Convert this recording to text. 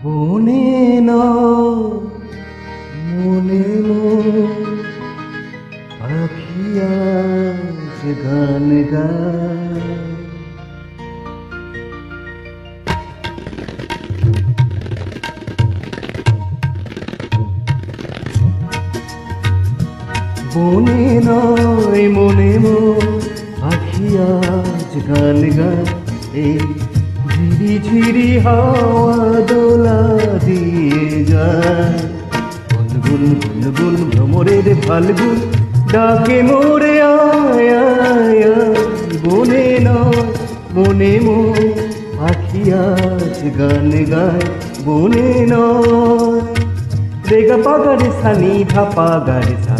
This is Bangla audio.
বনে নয় মনে পাখি আজ গান গায়। বনে নয় মনে পাখি আজ গান গায়। এই ঝিরি ঝিরি হাওয়া দোলা দিয়ে যায়। গুনগুন গুনগুন ভ্রমরের ফাল্গুন ডাকে মোরে আয় আয় আয়। বনে নয় মনে পাখি আজ গান গায়। বনে নয় রেগা পাগারে সানি ধা পাগারে সা